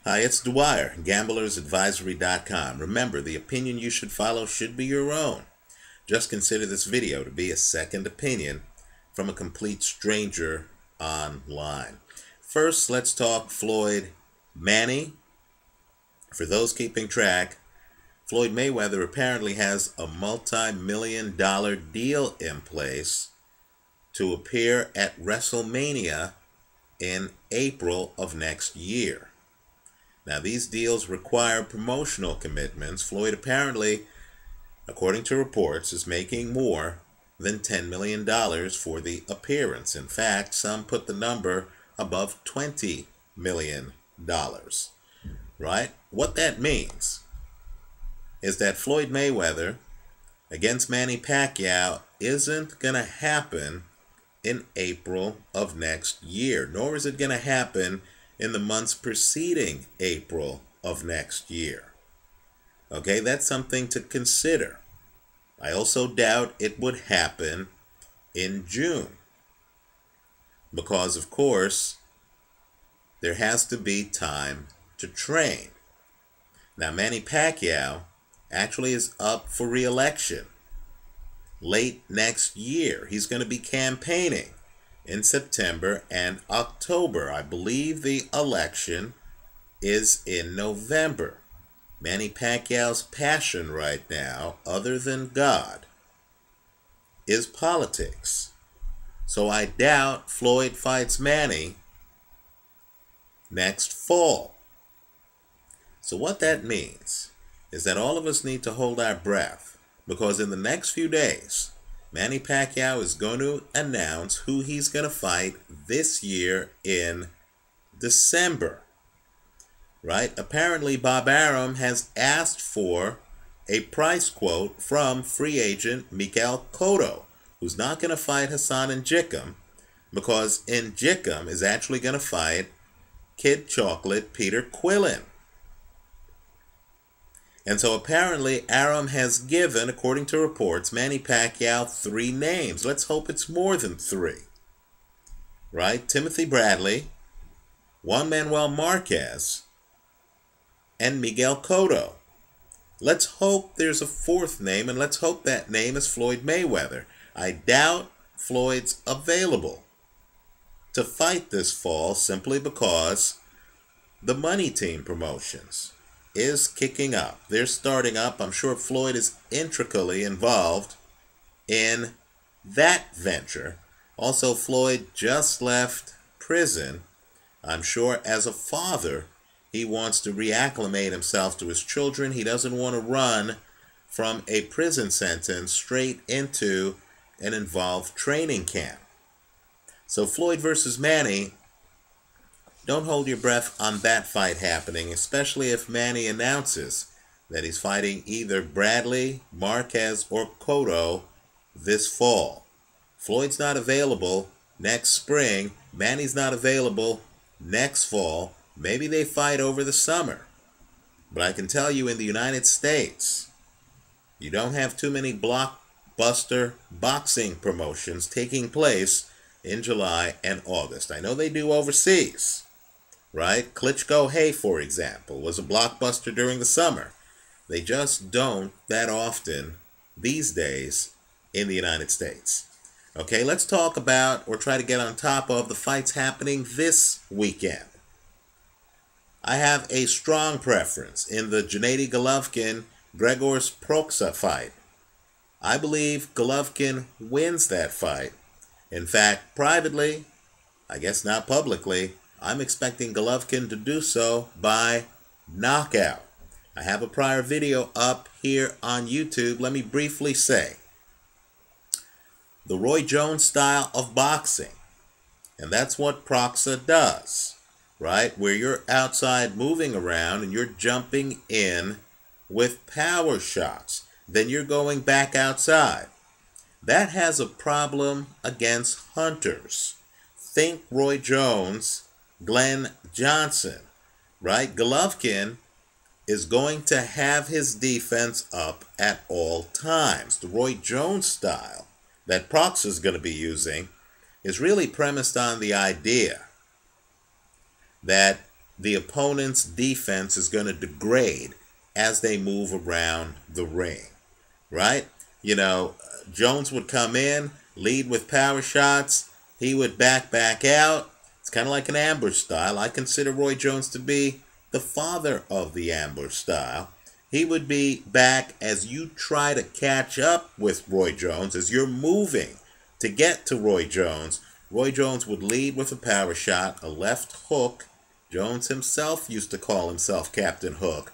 Hi, it's Dwyer, gamblersadvisory.com. Remember, the opinion you should follow should be your own. Just consider this video to be a second opinion from a complete stranger online. First, let's talk Floyd Manny. For those keeping track, Floyd Mayweather apparently has a multi-million-dollar deal in place to appear at WrestleMania in April of next year. Now, these deals require promotional commitments. Floyd apparently, according to reports, is making more than $10 million for the appearance. In fact, some put the number above $20 million, right? What that means is that Floyd Mayweather against Manny Pacquiao isn't going to happen in April of next year, nor is it going to happen in the months preceding April of next year. Okay, that's something to consider. I also doubt it would happen in June because, of course, there has to be time to train. Now, Manny Pacquiao actually is up for re-election late next year. He's going to be campaigning in September and October. I believe the election is in November. Manny Pacquiao's passion right now, other than God, is politics. So I doubt Floyd fights Manny next fall. So what that means is that all of us need to hold our breath, because in the next few days, Manny Pacquiao is going to announce who he's going to fight this year in December, right? Apparently, Bob Arum has asked for a price quote from free agent Miguel Cotto, who's not going to fight Hassan Ngannou, because Ngannou is actually going to fight Kid Chocolate Peter Quillin. And so apparently Arum has given, according to reports, Manny Pacquiao 3 names. Let's hope it's more than 3. Right? Timothy Bradley, Juan Manuel Marquez, and Miguel Cotto. Let's hope there's a 4th name, and let's hope that name is Floyd Mayweather. I doubt Floyd's available to fight this fall simply because the Money Team promotions is kicking up. They're starting up. I'm sure Floyd is intricately involved in that venture. Also, Floyd just left prison. I'm sure as a father, he wants to reacclimate himself to his children. He doesn't want to run from a prison sentence straight into an involved training camp. So Floyd versus Manny, don't hold your breath on that fight happening, especially if Manny announces that he's fighting either Bradley, Marquez, or Cotto this fall. Floyd's not available next spring. Manny's not available next fall. Maybe they fight over the summer. But I can tell you, in the United States, you don't have too many blockbuster boxing promotions taking place in July and August. I know they do overseas, right? Klitschko Hay, for example, was a blockbuster during the summer. They just don't that often these days in the United States. Okay, let's talk about, or try to get on top of, the fights happening this weekend. I have a strong preference in the Gennady Golovkin-Grzegorz Proksa fight. I believe Golovkin wins that fight. In fact, privately, I guess not publicly, I'm expecting Golovkin to do so by knockout. I have a prior video up here on YouTube. Let me briefly say, the Roy Jones style of boxing, and that's what Proksa does, right? Where you're outside moving around and you're jumping in with power shots. Then you're going back outside. That has a problem against hunters. Think Roy Jones, Glenn Johnson, right? Golovkin is going to have his defense up at all times. The Roy Jones style that Proksa is going to be using is really premised on the idea that the opponent's defense is going to degrade as they move around the ring, right? You know, Jones would come in, lead with power shots. He would back out. It's kind of like an ambush style. I consider Roy Jones to be the father of the ambush style. He would be back as you try to catch up with Roy Jones, as you're moving to get to Roy Jones. Roy Jones would lead with a power shot, a left hook. Jones himself used to call himself Captain Hook.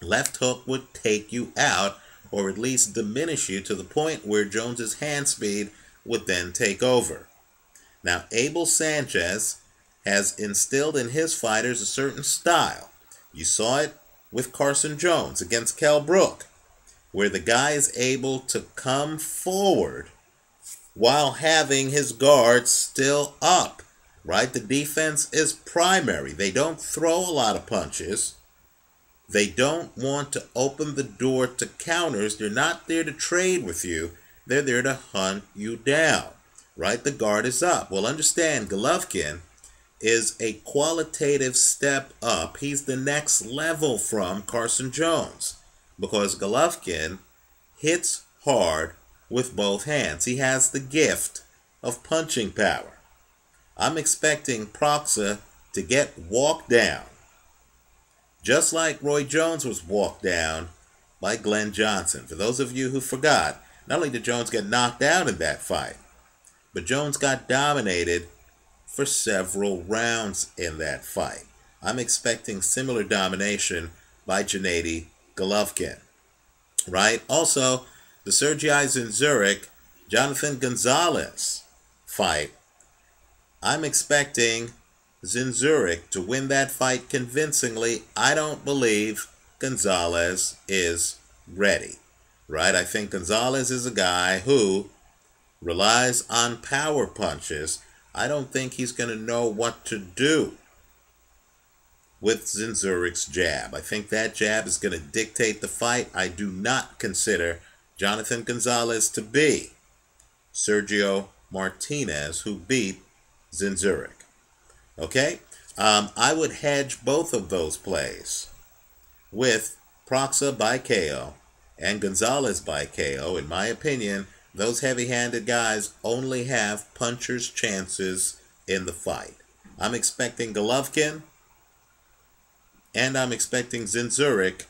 Left hook would take you out, or at least diminish you to the point where Jones's hand speed would then take over. Now, Abel Sanchez has instilled in his fighters a certain style. You saw it with Carson Jones against Kell Brook, where the guy is able to come forward while having his guard still up, right? The defense is primary. They don't throw a lot of punches. They don't want to open the door to counters. They're not there to trade with you. They're there to hunt you down, right? The guard is up. Well, understand, Golovkin is a qualitative step up. He's the next level from Carson Jones because Golovkin hits hard with both hands. He has the gift of punching power. I'm expecting Proksa to get walked down, just like Roy Jones was walked down by Glenn Johnson. For those of you who forgot, not only did Jones get knocked out in that fight, but Jones got dominated for several rounds in that fight. I'm expecting similar domination by Gennady Golovkin, right? Also, the Sergei Zinzurek, Jonathan Gonzalez fight, I'm expecting Zinzurek to win that fight convincingly. I don't believe Gonzalez is ready, right? I think Gonzalez is a guy who relies on power punches. I don't think he's going to know what to do with Zinzurek's jab. I think that jab is going to dictate the fight. I do not consider Jonathan Gonzalez to be Sergio Martinez, who beat Zinzurek. Okay? I would hedge both of those plays with Proksa by KO and Gonzalez by KO. In my opinion, those heavy-handed guys only have punchers' chances in the fight. I'm expecting Golovkin and I'm expecting Zinzurek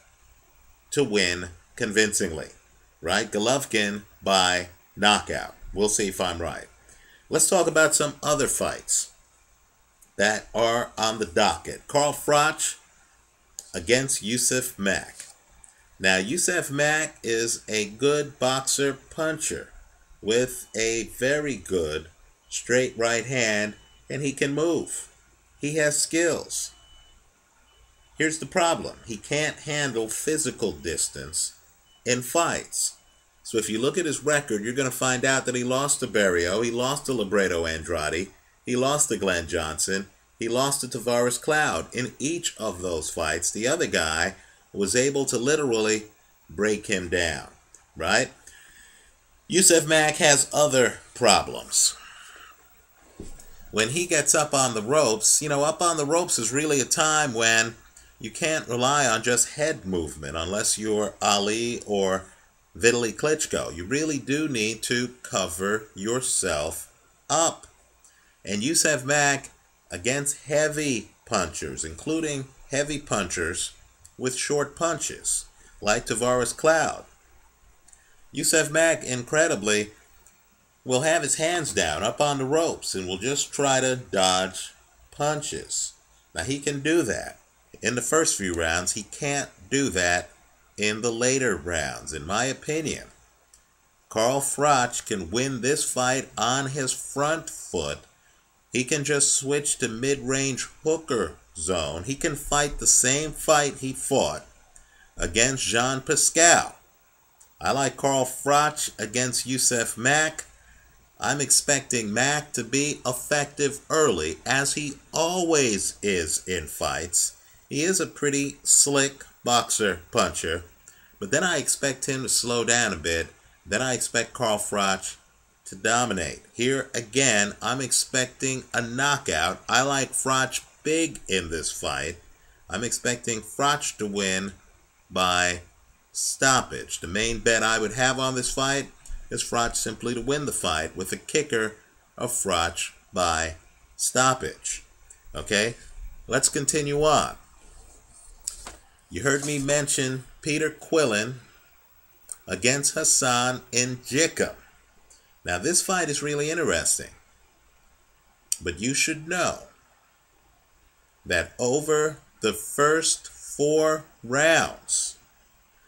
to win convincingly, right? Golovkin by knockout. We'll see if I'm right. Let's talk about some other fights that are on the docket. Carl Froch against Yusuf Mack. Now, Yusuf Mack is a good boxer puncher with a very good straight right hand, and he can move. He has skills. Here's the problem. He can't handle physical distance in fights. So if you look at his record, you're going to find out that he lost to Barrio, he lost to Libredo Andrade, he lost to Glenn Johnson, he lost to Tavares Cloud. In each of those fights, the other guy was able to literally break him down, right? Yusuf Mack has other problems. When he gets up on the ropes, up on the ropes is really a time when you can't rely on just head movement unless you're Ali or Vitaly Klitschko. You really do need to cover yourself up. And Yusuf Mack against heavy punchers, including heavy punchers with short punches, like Tavares Cloud. Yusuf Mack, incredibly, will have his hands down up on the ropes and will just try to dodge punches. Now, he can do that in the first few rounds. He can't do that in the later rounds. In my opinion, Carl Froch can win this fight on his front foot. He can just switch to mid-range hooker zone. He can fight the same fight he fought against Jean Pascal. I like Carl Froch against Yusuf Mack. I'm expecting Mack to be effective early, as he always is in fights. He is a pretty slick boxer puncher, but then I expect him to slow down a bit. Then I expect Carl Froch to dominate. Here again, I'm expecting a knockout. I like Froch big in this fight. I'm expecting Froch to win by stoppage. The main bet I would have on this fight is Froch simply to win the fight with a kicker of Froch by stoppage. Okay, let's continue on. You heard me mention Peter Quillin against Hassan Njikum. Now this fight is really interesting, but you should know that over the first 4 rounds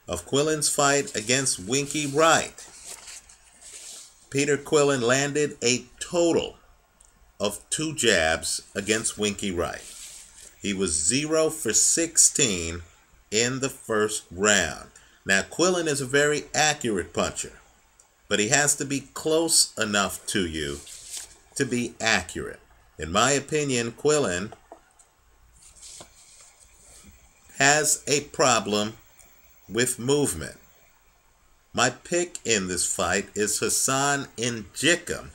of Quillin's fight against Winky Wright, Peter Quillin landed a total of 2 jabs against Winky Wright. He was 0 for 16 in the first round. Now Quillin is a very accurate puncher, but he has to be close enough to you to be accurate. In my opinion, Quillin has a problem with movement. My pick in this fight is Hassan Njikum.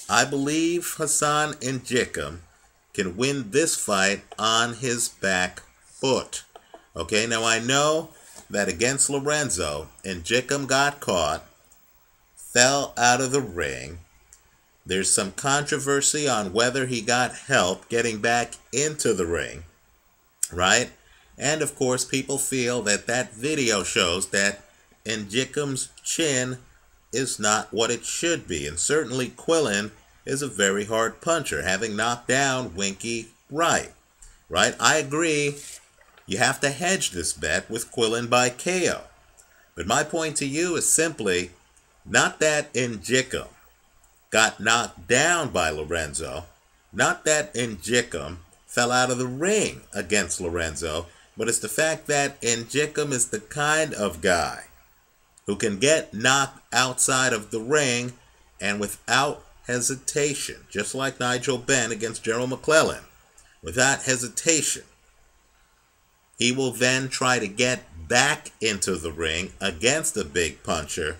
I believe Hassan Njikum can win this fight on his back foot. Okay, now I know that against Lorenzo, Njikum got caught, fell out of the ring. There's some controversy on whether he got help getting back into the ring, right? And of course, people feel that that video shows that Njikum's chin is not what it should be. And certainly Quillin is a very hard puncher, having knocked down Winky Wright, right? I agree, you have to hedge this bet with Quillin by KO. But my point to you is simply, not that Njikum got knocked down by Lorenzo, not that Njikum fell out of the ring against Lorenzo, but it's the fact that Njikum is the kind of guy who can get knocked outside of the ring and without hesitation, just like Nigel Benn against Gerald McClellan. Without hesitation, he will then try to get back into the ring against a big puncher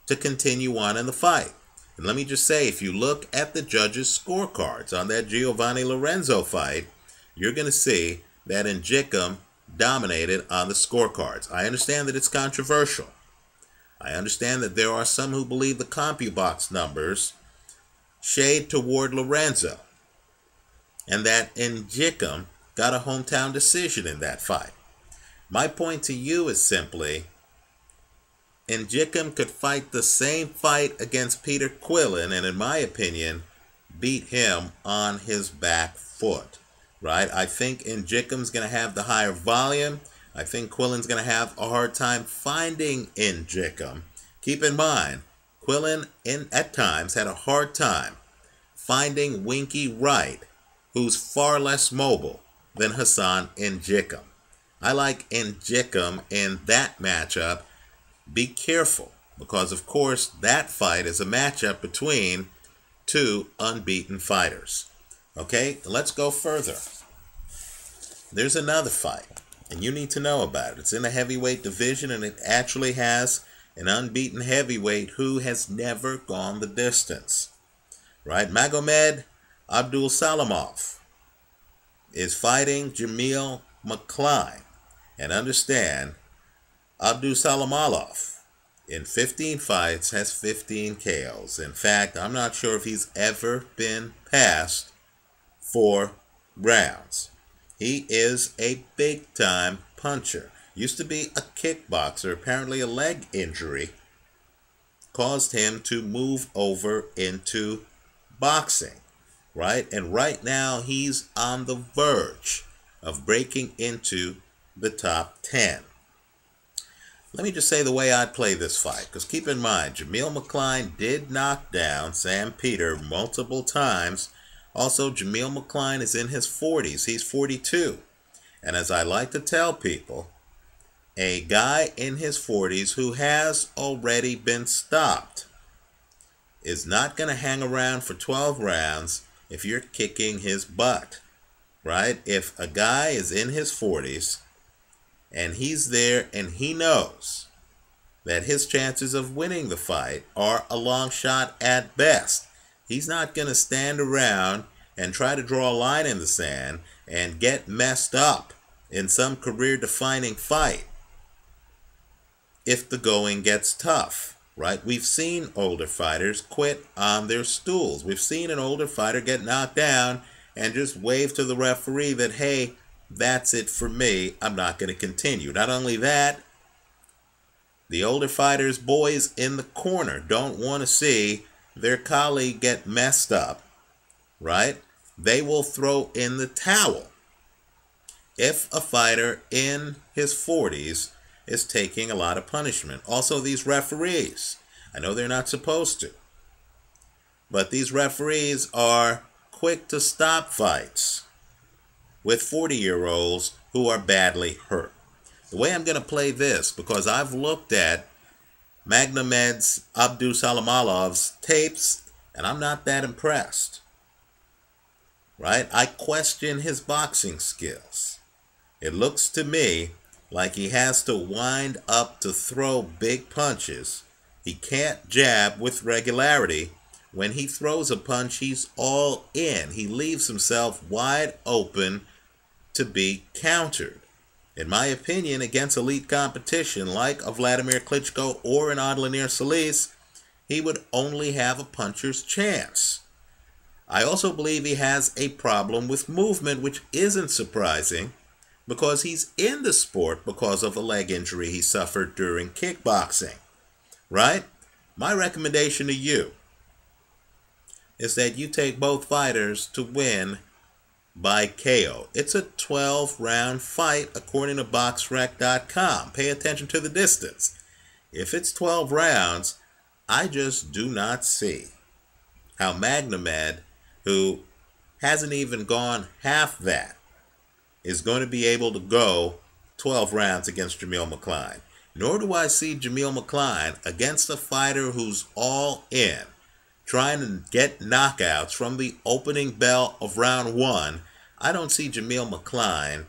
to continue on in the fight. And let me just say, if you look at the judges' scorecards on that Giovanni Lorenzo fight, you're going to see that Njikum dominated on the scorecards. I understand that it's controversial. I understand that there are some who believe the CompuBox numbers shade toward Lorenzo, and that Njikum got a hometown decision in that fight. My point to you is simply, Njikum could fight the same fight against Peter Quillin, and in my opinion, beat him on his back foot. Right? I think Njikum's going to have the higher volume. I think Quillin's going to have a hard time finding Njikum. Keep in mind, Quillin at times had a hard time finding Winky Wright, who's far less mobile than Hassan Njikum. I like Njikum in that matchup. Be careful, because of course that fight is a matchup between 2 unbeaten fighters. Okay, let's go further. There's another fight, and you need to know about it. It's in the heavyweight division, and it actually has an unbeaten heavyweight who has never gone the distance. Right? Magomed Abdulsalamov is fighting Jamil McCline. And understand, Abdulsalamov in 15 fights has 15 KOs. In fact, I'm not sure if he's ever been past 4 rounds. He is a big-time puncher. Used to be a kickboxer. Apparently a leg injury caused him to move over into boxing, right? And right now he's on the verge of breaking into the top 10. Let me just say the way I'd play this fight, because keep in mind, Jamil McCline did knock down Sam Peter multiple times. Also, Jamil McCline is in his 40s. He's 42. And as I like to tell people, a guy in his 40s who has already been stopped is not going to hang around for 12 rounds if you're kicking his butt, right? If a guy is in his 40s and he's there and he knows that his chances of winning the fight are a long shot at best, he's not going to stand around and try to draw a line in the sand and get messed up in some career-defining fight if the going gets tough, right? We've seen older fighters quit on their stools. We've seen an older fighter get knocked down and just wave to the referee that, hey, that's it for me. I'm not going to continue. Not only that, the older fighters' boys in the corner don't want to see their colleague get messed up, right? They will throw in the towel if a fighter in his 40s is taking a lot of punishment. Also, these referees, I know they're not supposed to, but these referees are quick to stop fights with 40-year-olds who are badly hurt. The way I'm going to play this, because I've looked at Magnamed's Abdusalimov's tapes, and I'm not that impressed, right? I question his boxing skills. It looks to me like he has to wind up to throw big punches. He can't jab with regularity. When he throws a punch, he's all in. He leaves himself wide open to be countered. In my opinion, against elite competition like a Vladimir Klitschko or an Adlanir Solis, he would only have a puncher's chance. I also believe he has a problem with movement, which isn't surprising because he's in the sport because of a leg injury he suffered during kickboxing, right? My recommendation to you is that you take both fighters to win by KO. It's a 12-round fight according to BoxRec.com. Pay attention to the distance. If it's 12 rounds, I just do not see how Magnamed, who hasn't even gone half that, is going to be able to go 12 rounds against Jamil McCline. Nor do I see Jamil McCline against a fighter who's all in, trying to get knockouts from the opening bell of round 1. I don't see Jamil McCline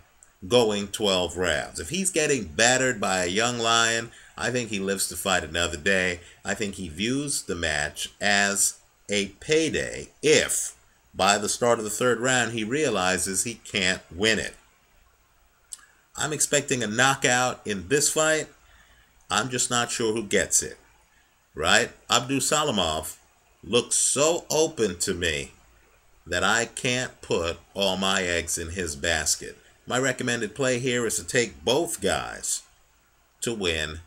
going 12 rounds. If he's getting battered by a young lion, I think he lives to fight another day. I think he views the match as a payday if, by the start of the 3rd round, he realizes he can't win it. I'm expecting a knockout in this fight. I'm just not sure who gets it, right? Abdusalimov looks so open to me that I can't put all my eggs in his basket. My recommended play here is to take both guys to win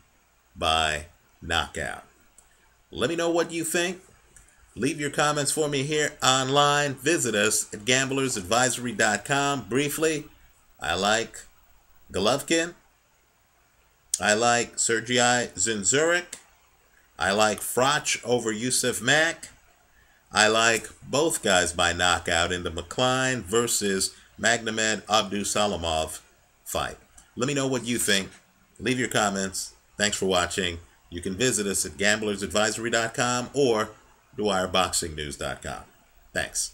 by knockout. Let me know what you think. Leave your comments for me here online. Visit us at gamblersadvisory.com. Briefly, I like Golovkin. I like Sergei Zinzurek. I like Froch over Yusuf Mack. I like both guys by knockout in the McCline versus Magnamed Abdusalimov fight. Let me know what you think. Leave your comments. Thanks for watching. You can visit us at gamblersadvisory.com or DwyerBoxingNews.com. Thanks.